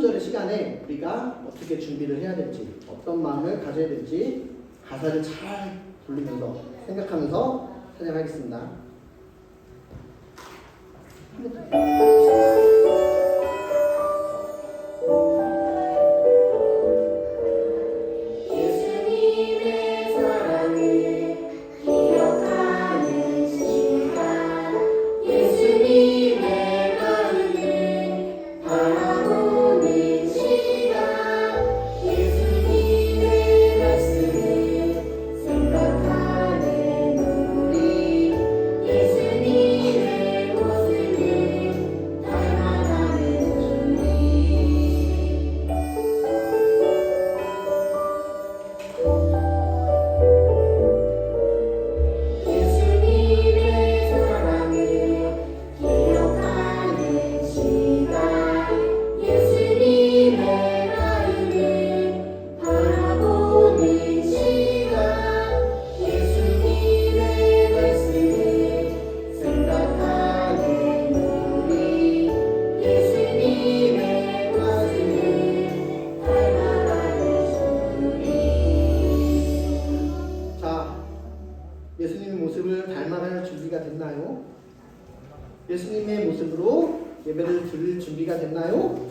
성탄절의 시간에 우리가 어떻게 준비를 해야 될지, 어떤 마음을 가져야 될지 가사를 잘 부르면서 생각하면서 찬양하겠습니다. 예수님의 모습을 닮아갈 준비가 됐나요? 예수님의 모습으로 예배를 드릴 준비가 됐나요?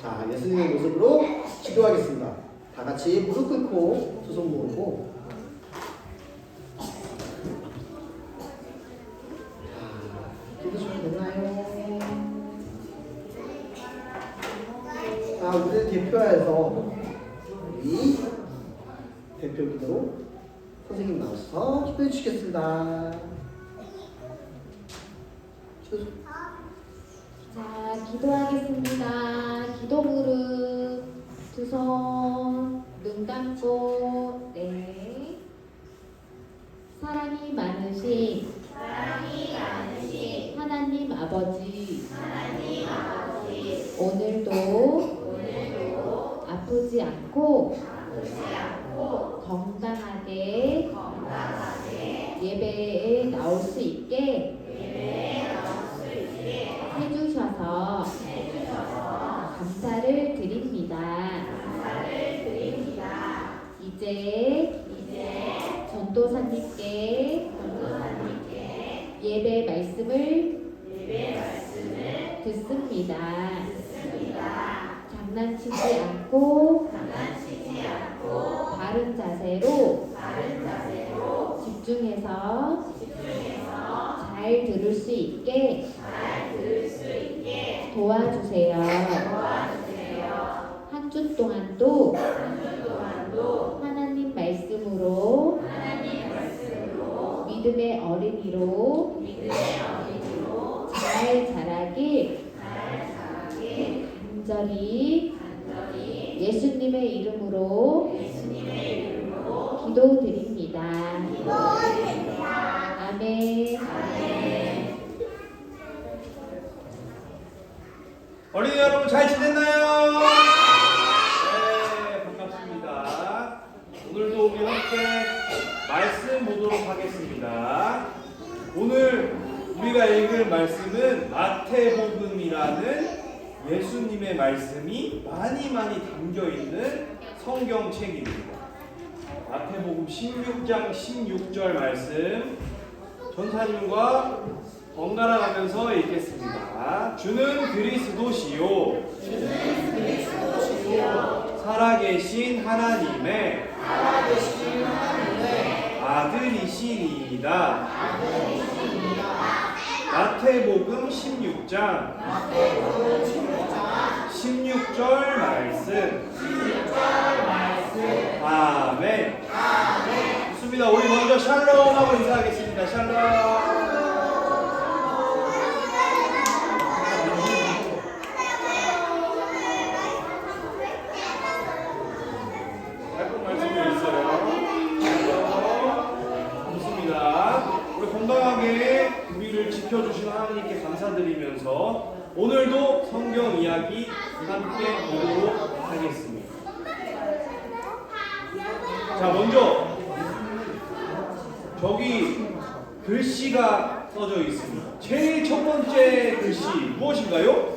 자, 예수님의 모습으로 기도하겠습니다. 다 같이 무릎 꿇고 두 손 모으고 기도 준비됐나요? 자, 우리를 대표하여서 우리 대표 기도로 선생님 나와서 기도해 주시겠습니다. 자, 기도하겠습니다. 기도 무릎, 두 손, 눈 감고, 네. 사랑이 많으신 하나님 아버지, 오늘도 아프지 않고 건강하게 예배에 나올 수 있게 해주셔서 감사를 드립니다. 이제 전도사님께 예배 말씀을 듣습니다. 장난치지 않고 바른 자세로 집중해서 잘 들을 수 있게 도와주세요. 한 주 동안도 하나님 말씀으로 믿음의 어린이로 잘 자라길 간절히 예수님의 이름으로 기도드립니다. 아멘. 어린이 여러분 잘 지냈나요? 네, 반갑습니다. 오늘도 우리 함께 말씀 보도록 하겠습니다. 오늘 우리가 읽을 말씀은 마태복음이라는 예수님의 말씀이 많이 담겨있는 성경책입니다. 마태복음 16장 16절 말씀 전사님과 번갈아 가면서 읽겠습니다. 주는 그리스도시요 살아계신 하나님의 아들이시니이다. 마태복음 16장 16절 말씀. 아멘. 좋습니다. 우리 먼저 샬롬 하고 인사하겠습니다. 샬롬. 건강하게 우리를 지켜주신 하나님께 감사드리면서 오늘도 성경 이야기 함께 보도록 하겠습니다. 자, 먼저 저기 글씨가 써져 있습니다. 제일 첫 번째 글씨 무엇인가요?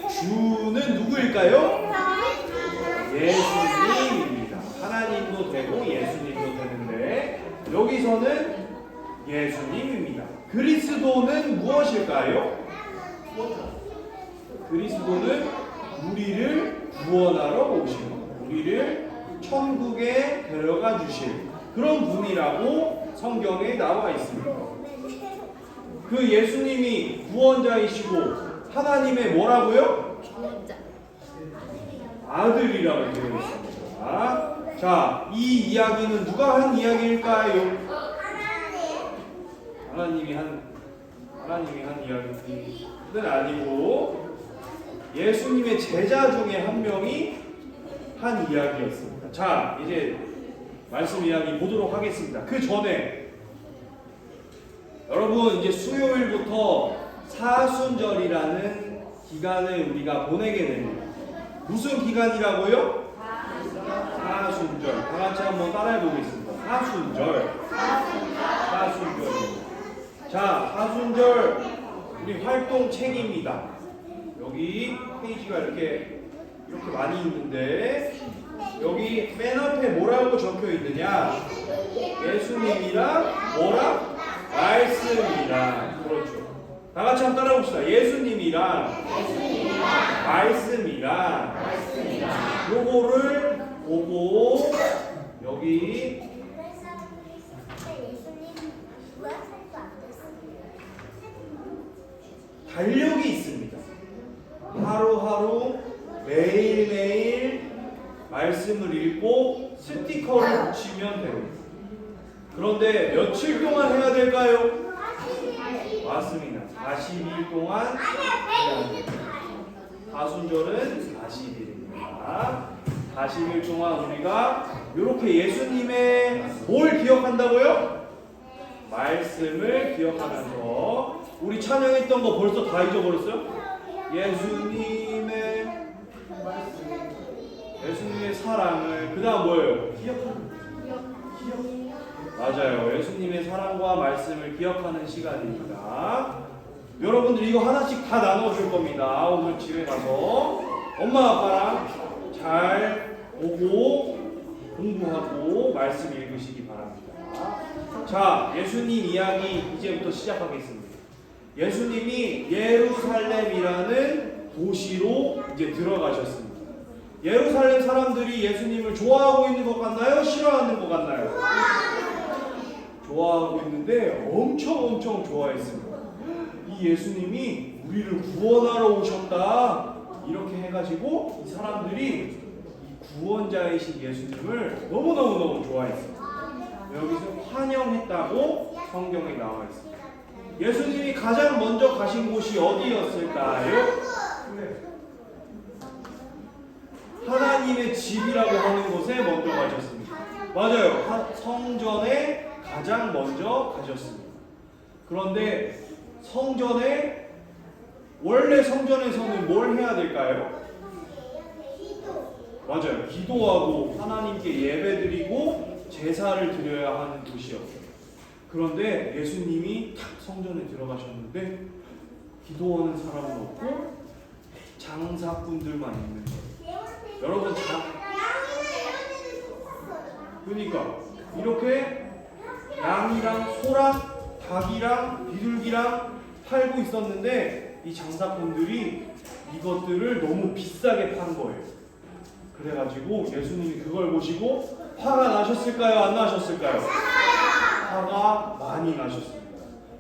주는 누구일까요? 예수님입니다. 하나님도 되고 예수님도 되는데 여기서는 예수님입니다. 그리스도는 무엇일까요? 그리스도는 우리를 구원하러 오신 것, 우리를 천국에 데려가 주실 그런 분이라고 성경에 나와 있습니다. 그 예수님이 구원자이시고 하나님의 뭐라고요? 아들이라고 되어 있습니다. 자, 이 이야기는 누가 한 이야기일까요? 하나님이 한 이야기는 아니고 예수님의 제자 중에 한 명이 한 이야기였습니다. 자, 이제 말씀 이야기 보도록 하겠습니다. 그 전에 여러분 이제 수요일부터 사순절이라는 기간을 우리가 보내게 됩니다. 무슨 기간이라고요? 사순절. 다 같이 한번 따라해 보겠습니다. 사순절. 자, 사순절 우리 활동책입니다. 여기 페이지가 이렇게 많이 있는데 여기 맨 앞에 뭐라고 적혀 있느냐? 예수님이랑 뭐랑? 말씀이랑. 그렇죠. 다 같이 한번 따라해 봅시다. 예수님이랑 말씀이랑 요거를 보고 여기 달력이 있습니다. 하루하루 매일매일 말씀을 읽고 스티커를 붙이면 됩니다. 그런데 며칠 동안 해야 될까요? 맞습니다. 40일 동안 해야 됩니다. 사순절은 40일입니다. 40일 동안 우리가 이렇게 예수님의 뭘 기억한다고요? 말씀을 기억하면서 우리 찬양했던 거 벌써 다 잊어버렸어요? 예수님의 사랑을 그 다음 뭐예요? 맞아요. 예수님의 사랑과 말씀을 기억하는 시간입니다. 여러분들 이거 하나씩 다 나눠줄 겁니다. 오늘 집에 가서 엄마 아빠랑 잘 보고 공부하고 말씀 읽으시기 바랍니다. 자, 예수님 이야기 이제부터 시작하겠습니다. 예수님이 예루살렘이라는 도시로 이제 들어가셨습니다. 예루살렘 사람들이 예수님을 좋아하고 있는 것 같나요? 싫어하는 것 같나요? 좋아하고 있는데 엄청 좋아했습니다. 이 예수님이 우리를 구원하러 오셨다 이렇게 해가지고 이 사람들이 이 구원자이신 예수님을 너무너무 좋아했습니다. 여기서 환영했다고 성경에 나와 있습니다. 예수님이 가장 먼저 가신 곳이 어디였을까요? 하나님의 집이라고 하는 곳에 먼저 가셨습니다. 맞아요. 성전에 가장 먼저 가셨습니다. 그런데 원래 성전에서는 뭘 해야 될까요? 맞아요. 기도하고 하나님께 예배드리고 제사를 드려야 하는 곳이었어요. 그런데 예수님이 탁 성전에 들어가셨는데 기도하는 사람은 없고 장사꾼들만 있는 거예요. 여러분 그러니까 이렇게 양이랑 소랑 닭이랑 비둘기랑 팔고 있었는데 이 장사꾼들이 이것들을 너무 비싸게 판 거예요. 그래가지고 예수님이 그걸 보시고 화가 나셨을까요? 안 나셨을까요? 화가 많이 나셨습니다.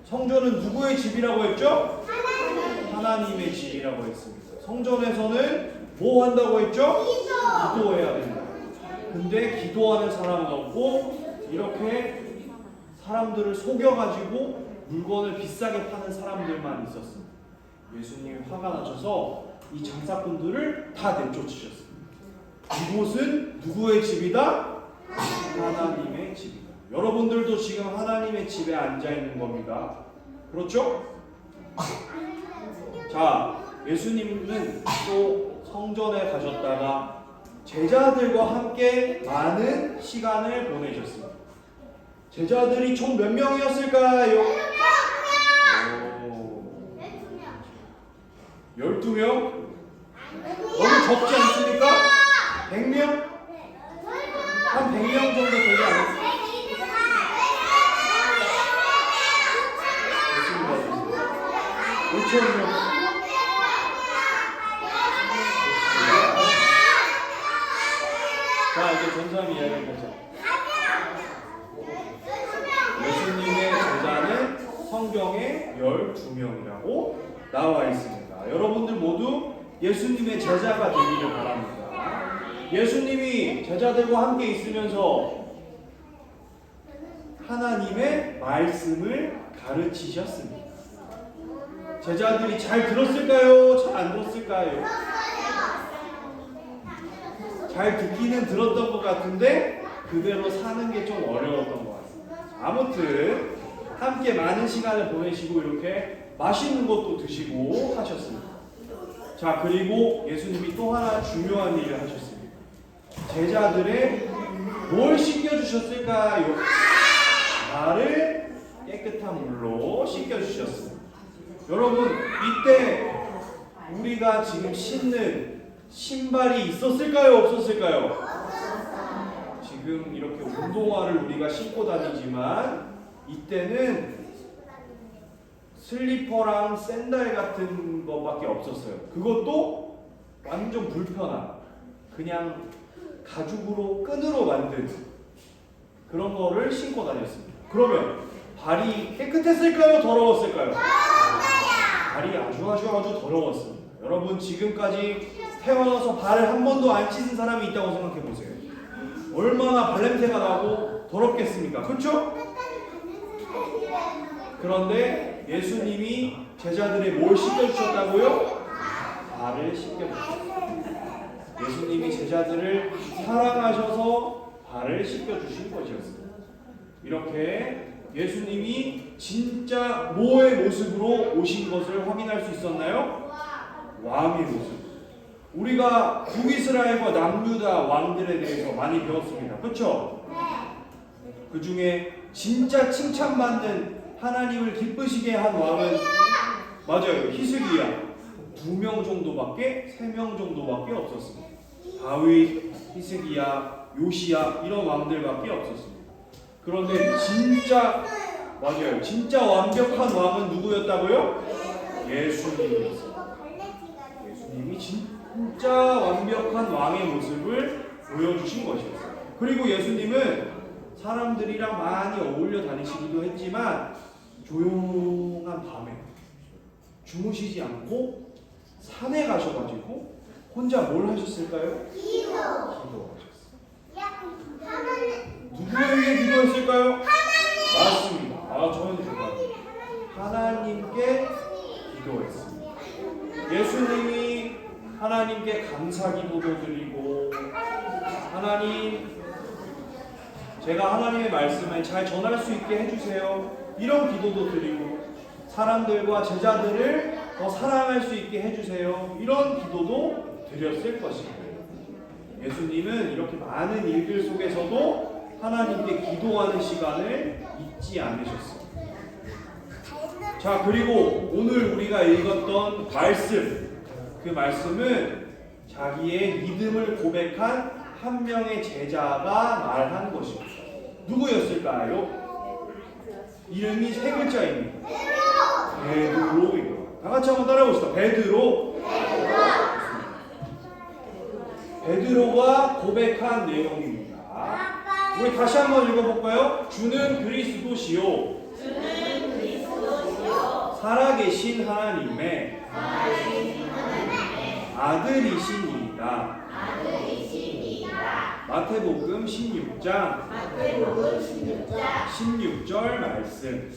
성전은 누구의 집이라고 했죠? 하나님의 집이라고 했습니다. 성전에서는 뭐 한다고 했죠? 기도해야 된다. 근데 기도하는 사람은 없고 이렇게 사람들을 속여가지고 물건을 비싸게 파는 사람들만 있었습니다. 예수님이 화가 나셔서 이 장사꾼들을 다 내쫓으셨습니다. 이곳은 누구의 집이다? 하나님의 집이다. 여러분들도 지금 하나님의 집에 앉아 있는 겁니다. 그렇죠? 자, 예수님은 또 성전에 가셨다가 제자들과 함께 많은 시간을 보내셨습니다. 제자들이 총 몇 명이었을까요? 12명? 너무 적지 않습니까? 100명? 한 100명 정도 되지 않을까요? 됐습니다. 5,000명. 자, 이제 전사함 이야기를 보자. 예수님의 제자는 성경에 12명이라고 나와 있습니다. 여러분들 모두 예수님의 제자가 되기를 바랍니다. 예수님이 제자들과 함께 있으면서 하나님의 말씀을 가르치셨습니다. 제자들이 잘 들었을까요? 잘 안 들었을까요? 잘 듣기는 들었던 것 같은데 그대로 사는 게 좀 어려웠던 것 같습니다. 아무튼 함께 많은 시간을 보내시고 이렇게 맛있는 것도 드시고 하셨습니다. 자, 그리고 예수님이 또 하나 중요한 일을 하셨습니다. 제자들의 뭘 씻겨주셨을까요? 발을 깨끗한 물로 씻겨주셨습니다. 여러분, 이때 우리가 지금 신는 신발이 있었을까요? 없었을까요? 지금 이렇게 운동화를 우리가 신고 다니지만 이때는 슬리퍼랑 샌들 같은 것밖에 없었어요. 그것도 완전 불편한 그냥 가죽으로 끈으로 만든 그런 거를 신고 다녔습니다. 그러면 발이 깨끗했을까요? 더러웠을까요? 발이 아주 더러웠습니다. 여러분, 지금까지 태어나서 발을 한 번도 안 씻은 사람이 있다고 생각해 보세요. 얼마나 발냄새가 나고 더럽겠습니까? 그렇죠? 그런데 예수님이 제자들의 뭘 씻겨주셨다고요? 발을 씻겨주셨어요. 예수님이 제자들을 사랑하셔서 발을 씻겨주신 것이었습니다. 이렇게 예수님이 진짜 뭐의 모습으로 오신 것을 확인할 수 있었나요? 왕의 모습. 우리가 북이스라엘과 남유다 왕들에 대해서 많이 배웠습니다. 그렇죠? 그 중에 진짜 칭찬받는 하나님을 기쁘시게 한 왕은 맞아요. 히스기야. 2명 정도밖에 3명 정도밖에 없었습니다. 다윗, 히스기야, 요시야 이런 왕들밖에 없었습니다. 그런데 진짜 맞아요. 진짜 완벽한 왕은 누구였다고요? 예수님이었습니다. 예수님이 진짜 완벽한 왕의 모습을 보여주신 것이었어요. 그리고 예수님은 사람들이랑 많이 어울려 다니시기도 했지만 조용한 밤에 주무시지 않고 산에 가셔가지고 혼자 뭘 하셨을까요? 기도하셨어요. 누구에게 기도했을까요? 맞습니다. 저는 정말 하나님께 기도했습니다. 예수님이 하나님께 감사 기도도 드리고 하나님 제가 하나님의 말씀을 잘 전할 수 있게 해주세요. 이런 기도도 드리고 사람들과 제자들을 더 사랑할 수 있게 해주세요. 이런 기도도 드렸을 것입니다. 예수님은 이렇게 많은 일들 속에서도 하나님께 기도하는 시간을 잊지 않으셨습니다. 자, 그리고 오늘 우리가 읽었던 말씀, 그 말씀은 자기의 믿음을 고백한 한 명의 제자가 말한 것입니다. 누구였을까요? 이름이 3글자입니다. 베드로입니다. 다 같이 한번 따라해봅시다. 베드로. 베드로가 고백한 내용입니다. 우리 다시 한번 읽어볼까요? 주는 그리스도시요 살아계신 하나님의 아들이시니이다. 마태복음 16장 16절 말씀.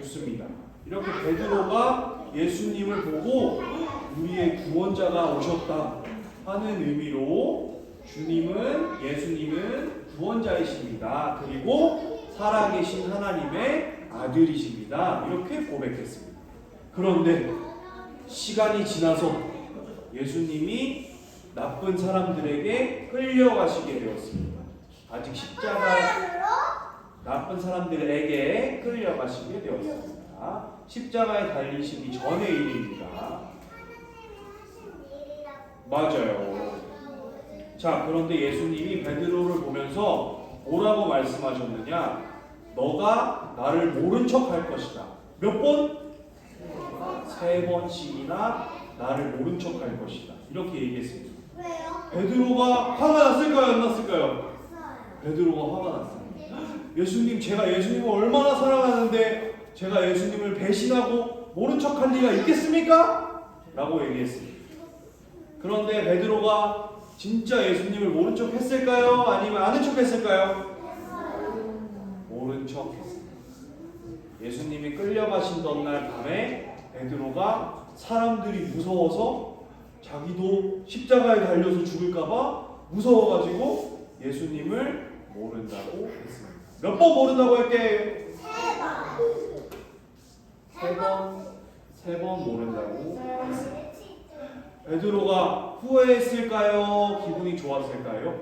좋습니다. 이렇게 베드로가 예수님을 보고 우리의 구원자가 오셨다 하는 의미로 예수님은 구원자이십니다. 그리고 살아계신 하나님의 아들이십니다. 이렇게 고백했습니다. 그런데 시간이 지나서 예수님이 나쁜 사람들에게 끌려가시게 되었습니다. 아직 십자가 나쁜 사람들에게 끌려가시게 되었습니다. 십자가에 달리시기 전의 일입니다. 맞아요. 자, 그런데 예수님이 베드로를 보면서 뭐라고 말씀하셨느냐? 너가 나를 모른 척 할 것이다. 몇 번? 3번씩이나 나를 모른 척 할 것이다. 이렇게 얘기했습니다. 베드로가 화가 났을까요? 안 났을까요? 베드로가 화가 났어요. 예수님, 제가 예수님을 얼마나 사랑하는데 제가 예수님을 배신하고 모른 척 할 리가 있겠습니까? 라고 얘기했습니다. 그런데 베드로가 진짜 예수님을 모른 척 했을까요? 아니면 아는 척 했을까요? 모른 척 했습니다. 예수님이 끌려가신던 날 밤에 베드로가 사람들이 무서워서 자기도 십자가에 달려서 죽을까봐 무서워가지고 예수님을 모른다고 했습니다. 몇 번 모른다고 할게? 3번 모른다고 했습니다. 베드로가 후회했을까요? 기분이 좋았을까요?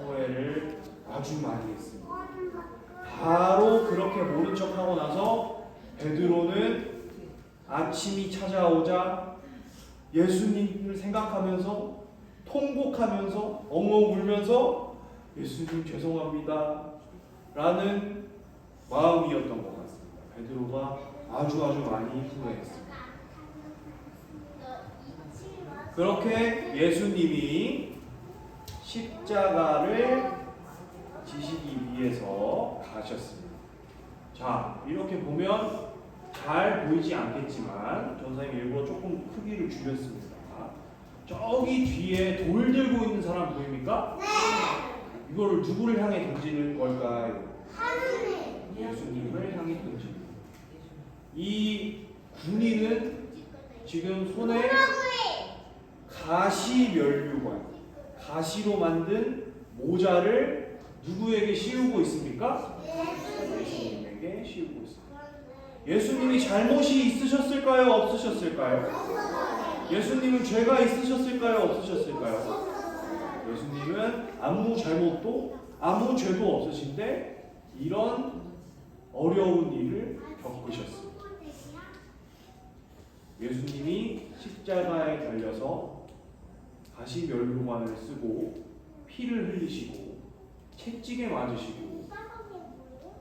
후회를 아주 많이 했습니다. 바로 그렇게 모른 척하고 나서 베드로는 아침이 찾아오자 예수님을 생각하면서 통곡하면서 엉엉 울면서 예수님 죄송합니다 라는 마음이었던 것 같습니다. 베드로가 아주 많이 후회했습니다. 그렇게 예수님이 십자가를 지시기 위해서 가셨습니다. 자, 이렇게 보면 잘 보이지 않겠지만 전사님 일부러 조금 크기를 줄였습니다. 저기 뒤에 돌 들고 있는 사람 보입니까? 네. 이거를 누구를 향해 던지는 걸까요? 예수님을 향해 던지는. 이 군인은 지금 손에 가시면류관, 가시로 만든 모자를 누구에게 씌우고 있습니까? 예수님에게 씌우고 있습니다. 예수님이 잘못이 있으셨을까요? 없으셨을까요? 예수님은 죄가 있으셨을까요? 없으셨을까요? 예수님은 아무 잘못도 아무 죄도 없으신데 이런 어려운 일을 겪으셨습니다. 예수님이 십자가에 달려서 가시면류관을 쓰고 피를 흘리시고 채찍에 맞으시고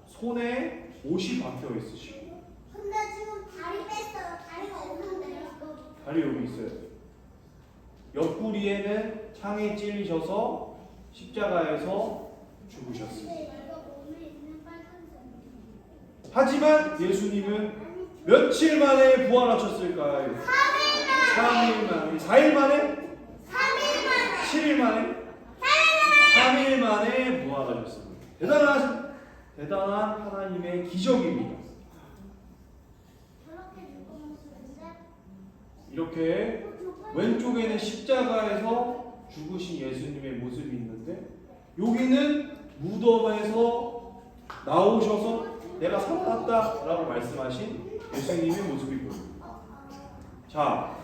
손에 옷이 박혀 있으시고. 근데 지금 다리 뺐어요. 다리가 없는데요. 다리 여기 있어요. 옆구리에는 창에 찔리셔서 십자가에서 죽으셨습니다. 하지만 예수님은 며칠 만에 부활하셨을까요? 3일 만에. 4일 만에? 7일 만에? 3일 만에 부활하셨습니다. 대단한 하나님의 기적입니다. 이렇게 왼쪽에는 십자가에서 죽으신 예수님의 모습이 있는데 여기는 무덤에서 나오셔서 내가 살아났다 라고 말씀하신 예수님의 모습이 보입니다. 자,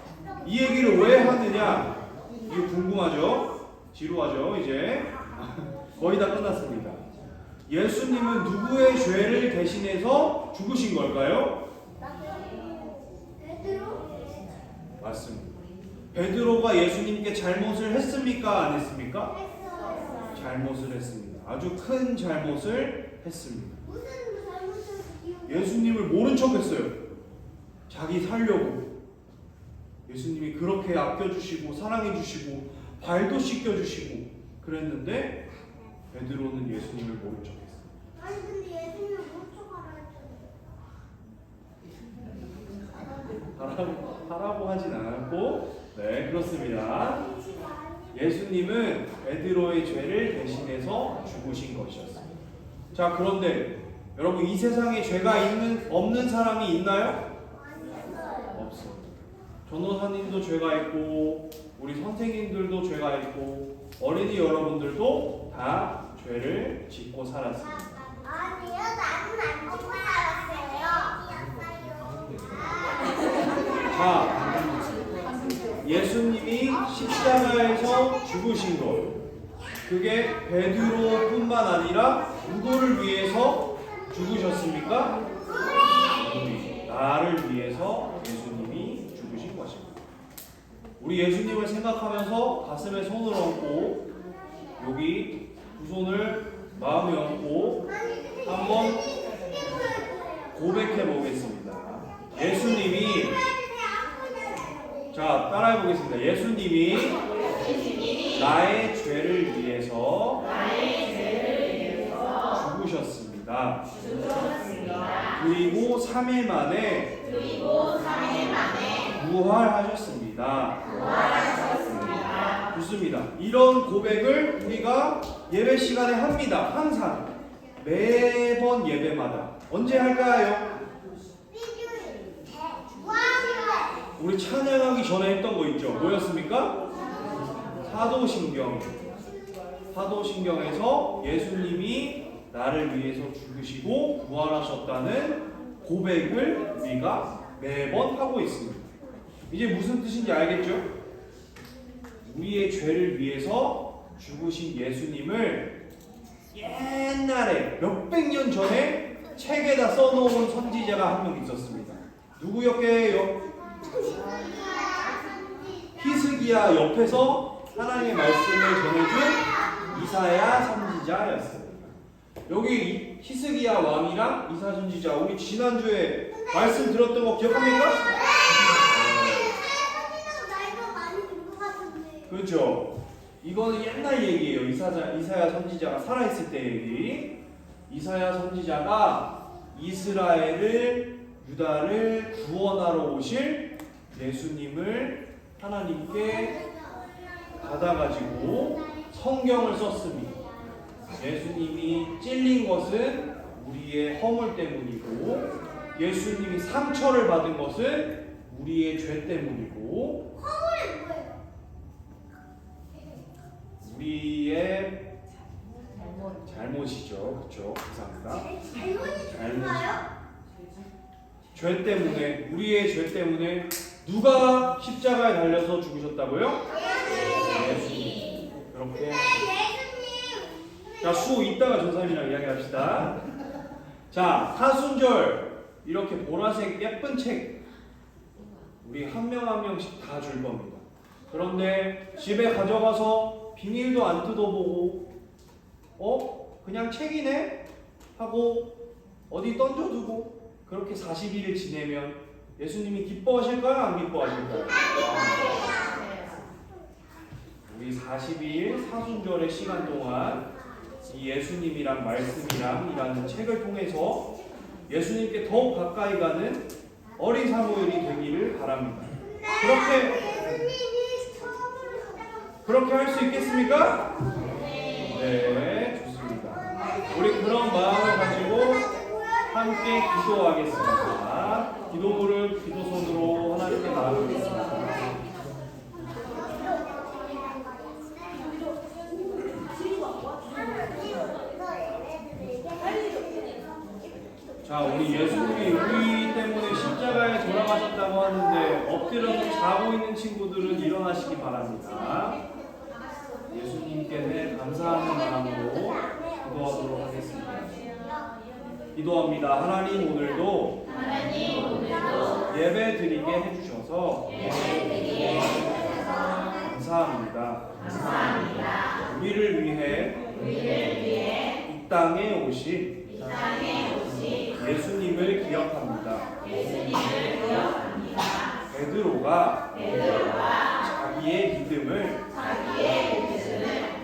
이 얘기를 왜 하느냐? 이게 궁금하죠? 지루하죠? 이제 거의 다 끝났습니다. 예수님은 누구의 죄를 대신해서 죽으신 걸까요? 맞습니다. 베드로가 예수님께 잘못을 했습니까? 안 했습니까? 잘못을 했습니다. 아주 큰 잘못을 했습니다. 예수님을 모른 척 했어요. 자기 살려고. 예수님이 그렇게 아껴주시고 사랑해주시고 발도 씻겨주시고 그랬는데 베드로는 예수님을 모른 척 했어요. 아니 근데 예수님을 못 쫓아가라. 하라고 하진 않았고, 네, 그렇습니다. 예수님은 베드로의 죄를 대신해서 죽으신 것이었습니다. 자, 그런데 여러분 이 세상에 죄가 없는 사람이 있나요? 없습니다. 전도사님도 죄가 있고 우리 선생님들도 죄가 있고 어린이 여러분들도 다 죄를 짓고 살았습니다. 아니요, 나는 안 먹고 살았어요. 자, 예수님이 십자가에서 죽으신 것, 그게 베드로뿐만 아니라 누구를 위해서 죽으셨습니까? 우리. 나를 위해서 예수님이 죽으신 것입니다. 우리 예수님을 생각하면서 가슴에 손을 얹고 여기 두 손을 마음에 얹고 한번 고백해 보겠습니다. 예수님이 자 따라해 보겠습니다. 예수님이 나의 죄를 위해서 죽으셨습니다. 그리고 3일 만에 부활하셨습니다. 좋습니다. 이런 고백을 우리가 예배 시간에 합니다. 항상 매번 예배마다 언제 할까요? 우리 찬양하기 전에 했던 거 있죠? 뭐였습니까? 사도신경. 사도신경에서 예수님이 나를 위해서 죽으시고 부활하셨다는 고백을 우리가 매번 하고 있습니다. 이제 무슨 뜻인지 알겠죠? 우리의 죄를 위해서 죽으신 예수님을 옛날에 몇백 년 전에 책에다 써놓은 선지자가 한 명 있었습니다. 누구였게요? 히스기야 옆에서 하나님의 말씀을 전해준 이사야 선지자였습니다. 여기 히스기야 왕이랑 이사야 선지자 우리 지난주에 말씀 들었던 거 기억합니까? 그렇죠. 이거는 옛날 얘기예요. 이사야 선지자가 살아있을 때 얘기. 이사야 선지자가 이스라엘을 유다를 구원하러 오실 예수님을 하나님께 받아가지고 성경을 썼습니다. 예수님이 찔린 것은 우리의 허물 때문이고 예수님이 상처를 받은 것은 우리의 죄 때문이고 우리의 잘못이죠. 그렇죠? 감사합니다. 잘못이요? 죄 때문에 우리의 죄 때문에 누가 십자가에 달려서 죽으셨다고요? 예수님. 그렇게 자 수호 이따가 전사님이랑 이야기합시다. 자 사순절 이렇게 보라색 예쁜 책 우리 한 명 한 명씩 다 줄 겁니다. 그런데 집에 가져가서 비닐도 안 뜯어보고 그냥 책이네 하고 어디 던져두고 그렇게 40일을 지내면 예수님이 기뻐하실까요? 안 기뻐하실까요? 우리 40일 사순절의 시간 동안 이 예수님이랑 말씀이랑 이라는 책을 통해서 예수님께 더욱 가까이 가는 어린 사무엘이 되기를 바랍니다. 그렇게 할 수 있겠습니까? 네, 좋습니다. 우리 그런 마음을 가지고 함께 기도하겠습니다. 기도물을 기도손으로 하나님께 나누겠습니다. 자, 우리 예수님이 우리 때문에 십자가에 돌아가셨다고 하는데 엎드려서 자고 있는 친구들은 일어나시기 바랍니다. 예수님께 감사하는 마음으로 기도하도록 하겠습니다. 기도합니다. 하나님 오늘도 예배 드리게 해주셔서 감사합니다. 우리를 위해 이 땅에 오신 예수님을 기억합니다. 베드로가 자기의 믿음을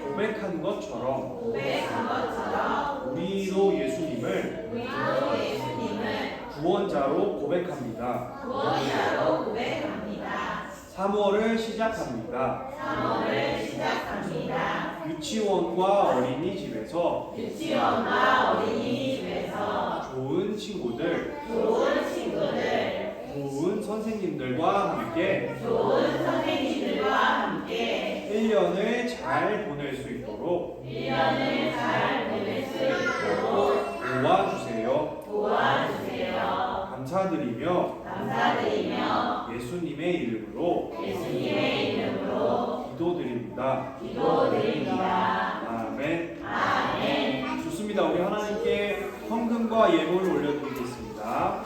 고백한 것처럼 우리도 예수님을 구원자로 고백합니다. 3월을 시작합니다. 유치원과 어린이집에서 좋은 친구들, 좋은 선생님들과 함께 1년을 잘 보낼 수 있도록 도와주세요. 감사드리며 예수님의 이름으로 기도드립니다. 아멘. 좋습니다. 우리 하나님께 헌금과 예물을 올려드리겠습니다.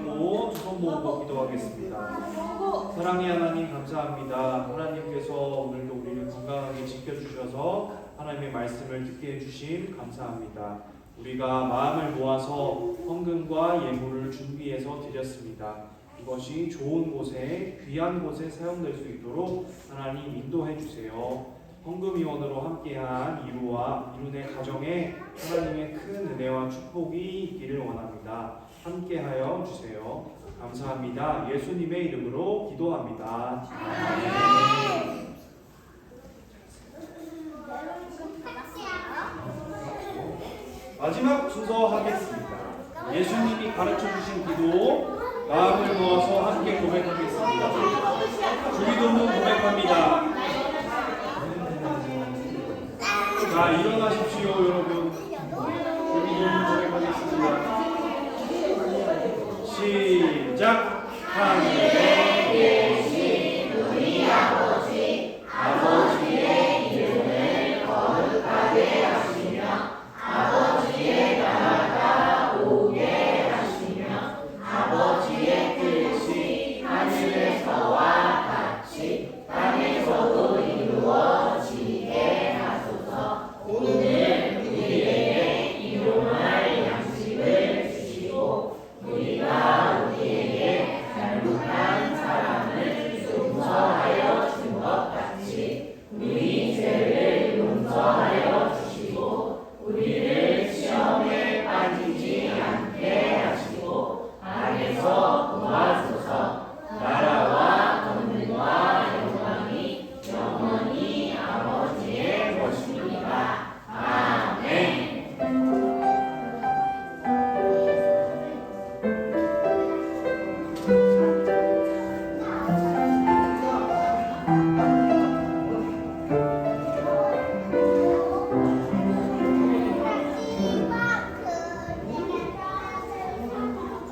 잡고 두 손 모으고 기도하겠습니다. 사랑의 하나님 감사합니다. 하나님께서 오늘도 우리를 건강하게 지켜주셔서 하나님의 말씀을 듣게 해주심 감사합니다. 우리가 마음을 모아서 헌금과 예물을 준비해서 드렸습니다. 이것이 좋은 곳에 귀한 곳에 사용될 수 있도록 하나님 인도해 주세요. 헌금위원으로 함께한 이루네 가정에 하나님의 큰 은혜와 축복이 있기를 원합니다. 함께하여 주세요. 감사합니다. 예수님의 이름으로 기도합니다. 아멘. 마지막 순서 하겠습니다. 예수님이 가르쳐 주신 기도 마음을 모아서 함께 고백하겠습니다. 주기도문 고백합니다. 자, 일어나십시오, 여러분. 주기도문 고백하겠습니다. 시작. 하늘에 계신 우리 아버지, 아버지의 이름을 거룩하게 하시며 아버지의 나라가 오게 하시며 아버지의 뜻이 하늘에서와 같이 땅에서도 이루어지게 하소서. 오늘 우리에게 일용할 양식을 주시고 우리가 우리에게 잘못한 사람을 용서하여 준 것 같이 우리 죄를 용서하여 주시고 우리를 시험에 빠지지 않게 하시고 악에서 구하소서. 나라와 권능과 영광이 영원히 아버지의 것입니다. 아멘.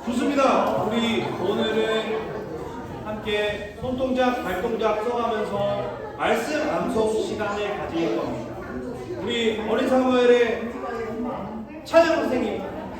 좋습니다. 우리 오늘은 함께 손동작, 발동작 써가면서 말씀 암송 시간을 가질 겁니다. 우리 어린 사무엘의 찬양 선생님